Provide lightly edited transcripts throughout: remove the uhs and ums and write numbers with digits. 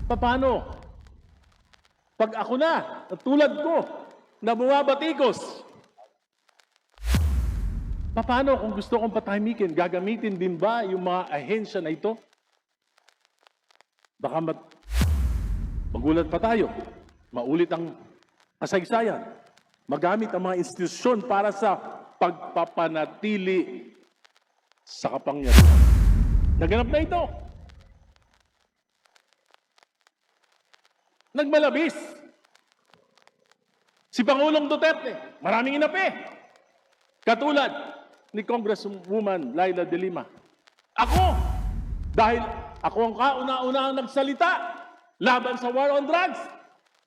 Paano? Pag ako na, tulad ko, na bumabatikos, paano kung gusto kong patahimikin? Gagamitin din ba yung mga ahensya na ito? Baka magulat pa tayo. Maulit ang kasaysayan. Magamit ang mga institusyon para sa pagpapanatili sa kapangyarihan. Naganap na ito. Nagmalabis. Si Pangulong Duterte, maraming inapi. Katulad ni Congresswoman Laila de Lima. Ako, dahil ako ang kauna-unahang nagsalita laban sa war on drugs,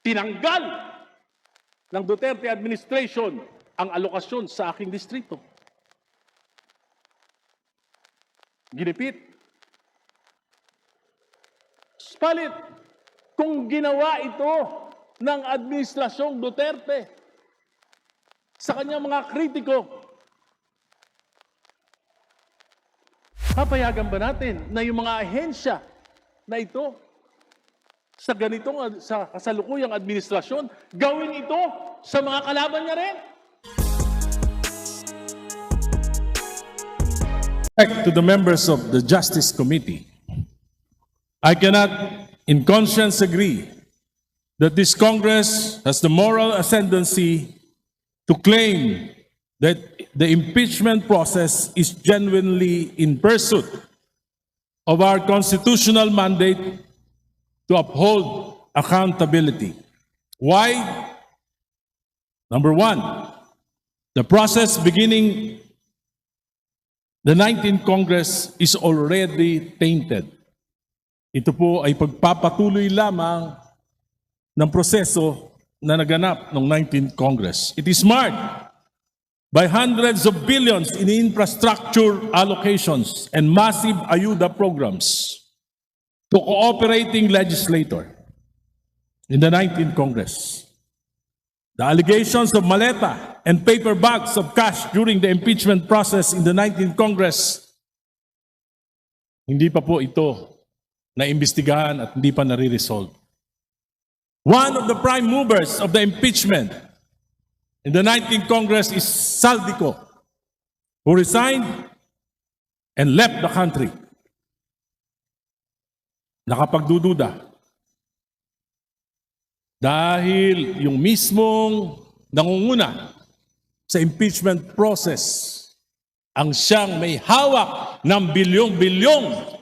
tinanggal ng Duterte administration ang alokasyon sa aking distrito. Ginipit. Spalit, kung ginawa ito ng administrasyong Duterte sa kanyang mga kritiko, papayagan ba natin na yung mga ahensya na ito sa ganitong sa kasalukuyang administrasyon, gawin ito sa mga kalaban niya rin? Back to the members of the Justice Committee, I cannot in conscience agree that this Congress has the moral ascendancy to claim that the impeachment process is genuinely in pursuit of our constitutional mandate to uphold accountability. Why? Number one, the process beginning the 19th Congress is already tainted. Ito po ay pagpapatuloy lamang ng proseso na naganap ng 19th Congress. It is marked by hundreds of billions in infrastructure allocations and massive ayuda programs to cooperating legislator in the 19th Congress. The allegations of maleta and paper bags of cash during the impeachment process in the 19th Congress, hindi pa po ito naimbestigahan at hindi pa nare-resolve. One of the prime movers of the impeachment in the 19th Congress is Saldico, who resigned and left the country. Nakapagdududa. Dahil yung mismong nangunguna sa impeachment process ang siyang may hawak ng bilyong-bilyong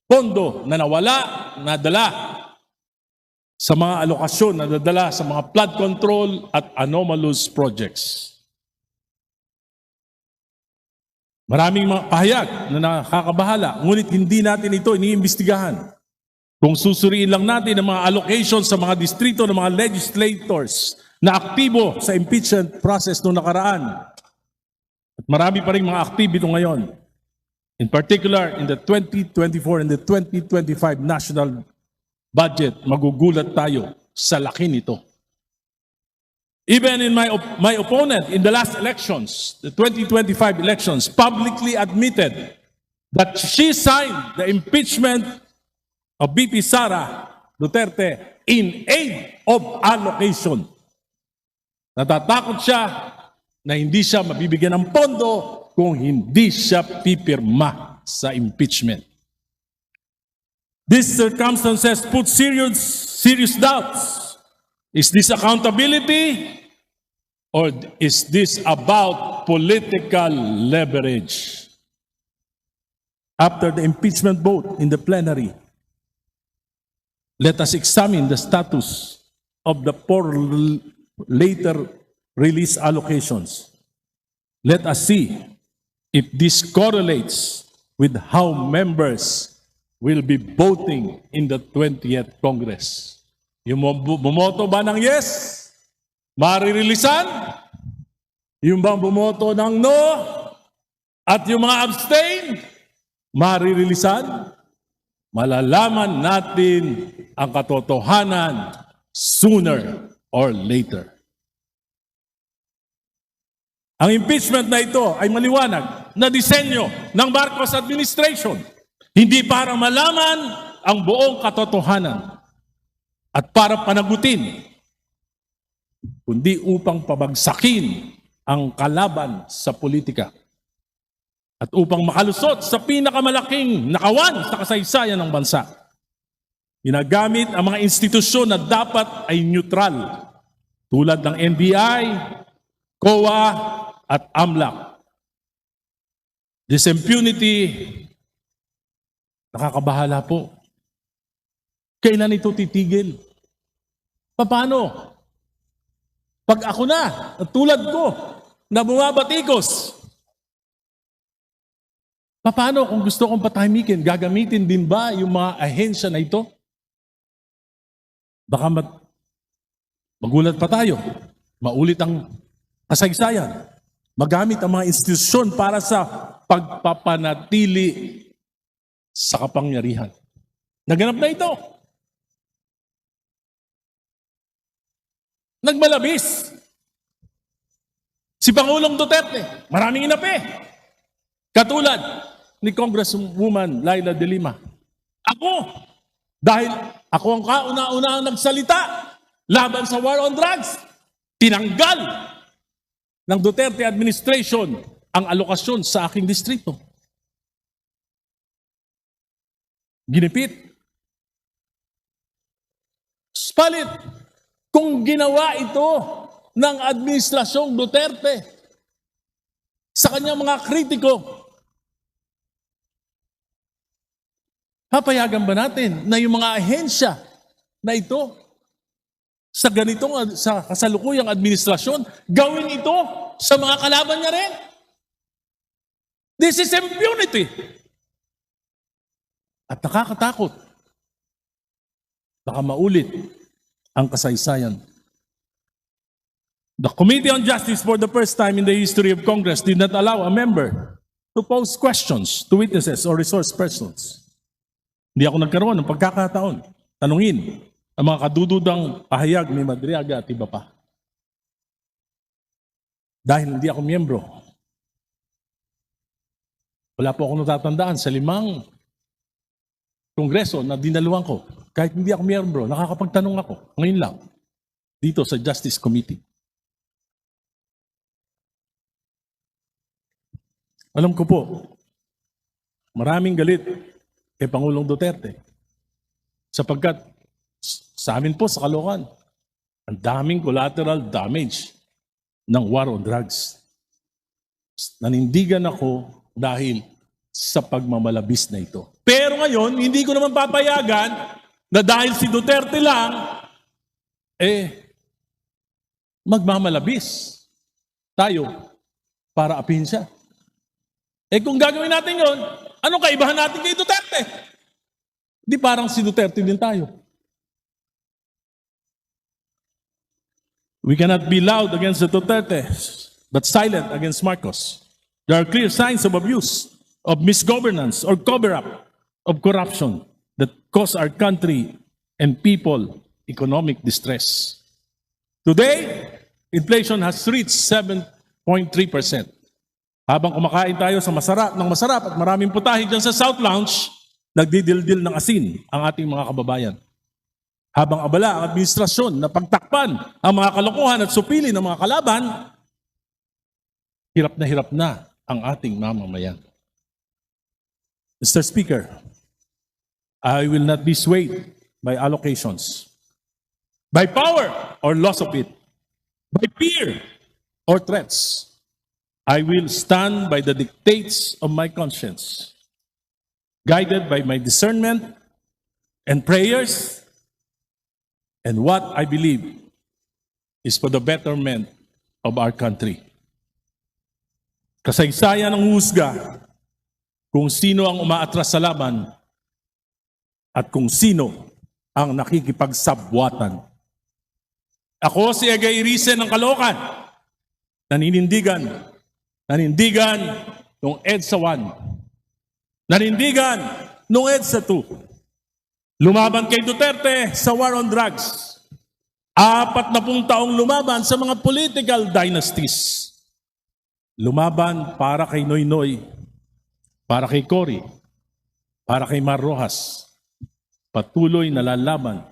pondo na nawala, nadala sa mga alokasyon, nadala sa mga flood control at anomalous projects. Maraming mga pahayag na nakakabahala, ngunit hindi natin ito iniimbestigahan. Kung susuriin lang natin ang mga allocations sa mga distrito ng mga legislators na aktibo sa impeachment process noong nakaraan, at marami pa rin mga aktibo ngayon. In particular, in the 2024 and the 2025 national budget, magugulat tayo sa laki nito. Even in my opponent in the last elections, the 2025 elections, publicly admitted that she signed the impeachment of VP Sara Duterte in aid of allocation. Natatakot siya na hindi siya mabibigyan ng pondo kung hindi siya pipirma sa impeachment. These circumstances put serious doubts. Is this accountability or is this about political leverage? After the impeachment vote in the plenary, let us examine the status of the four later release allocations. Let us see if this correlates with how members will be voting in the 20th Congress. Yung bumoto ba ng yes? Maririlisan? Yung bang bumoto ng no? At yung mga abstain? Maririlisan? Malalaman natin ang katotohanan sooner or later. Ang impeachment na ito ay maliwanag na disenyo ng Marcos administration, hindi para malaman ang buong katotohanan, at para panagutin, kundi upang pabagsakin ang kalaban sa politika at upang makalusot sa pinakamalaking nakawan sa kasaysayan ng bansa. Ginagamit ang mga institusyon na dapat ay neutral tulad ng NBI, COA at AMLAC. This impunity, nakakabahala po. Kailan ito titigil? Paano? Pag ako na, at tulad ko, na bumabatikos, paano kung gusto kong patahimikin? Gagamitin din ba yung mga ahensya na ito? Baka magulat pa tayo. Maulit ang kasaysayan. Magamit ang mga institusyon para sa pagpapanatili sa kapangyarihan. Naganap na ito. Nagmalabis. Si Pangulong Duterte, maraming inapi. Katulad ni Congresswoman Laila de Lima. Dahil ako ang kauna-unahang nagsalita laban sa war on drugs, tinanggal ng Duterte administration ang alokasyon sa aking distrito. Ginipit. Spalit, kung ginawa ito ng administrasyong Duterte sa kanyang mga kritiko, papayagan ba natin na yung mga ahensya na ito sa ganitong sa kasalukuyang administrasyon, gawin ito sa mga kalaban niya rin? This is impunity. At nakakatakot. Baka maulit ang kasaysayan. The Committee on Justice for the first time in the history of Congress did not allow a member to pose questions to witnesses or resource persons. Hindi ako nagkaroon ng pagkakataon. Tanungin ang mga kadududang pahayag ni Madriaga at iba pa. Dahil hindi ako miyembro. Wala po akong natatandaan sa 5 kongreso na dinaluhan ko. Kahit hindi ako miyembro, nakakapagtanong ako. Ngayon lang, dito sa Justice Committee. Alam ko po, maraming galit kay Pangulong Duterte. Sapagkat sa amin po sa Caloocan, ang daming collateral damage ng war on drugs. Nanindigan ako dahil sa pagmamalabis na ito. Pero ngayon, hindi ko naman papayagan na dahil si Duterte lang, magmamalabis tayo para apihin siya. Kung gagawin natin yon, anong kaibahan natin kay Duterte? Di parang si Duterte din tayo. We cannot be loud against the Duterte, but silent against Marcos. There are clear signs of abuse, of misgovernance, or cover-up of corruption that cause our country and people economic distress. Today, inflation has reached 7.3%. Habang kumakain tayo sa masarap at maraming putahe dyan sa South Lounge, nagdidildil ng asin ang ating mga kababayan. Habang abala ang administrasyon na pagtakpan ang mga kalokohan at supili ng mga kalaban, hirap na ang ating mamamayan. Mr. Speaker, I will not be swayed by allocations, by power or loss of it, by fear or threats. I will stand by the dictates of my conscience, guided by my discernment and prayers, and what I believe is for the betterment of our country. Kasaysayan ang husga kung sino ang umaatras sa laban at kung sino ang nakikipagsabwatan. Ako si Agay Rice ng Caloocan, naninindigan nung EDSA 1, nanindigan nung EDSA 2, lumaban kay Duterte sa war on drugs, 40 taong lumaban sa mga political dynasties, lumaban para kay Noynoy, para kay Cory, para kay Mar Rojas, patuloy na lalaban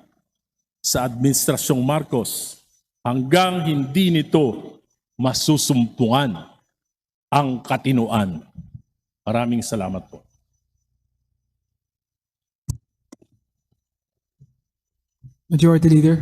sa Administrasyong Marcos hanggang hindi nito masusumpungan ang katinuan. Maraming salamat po. Majority Leader.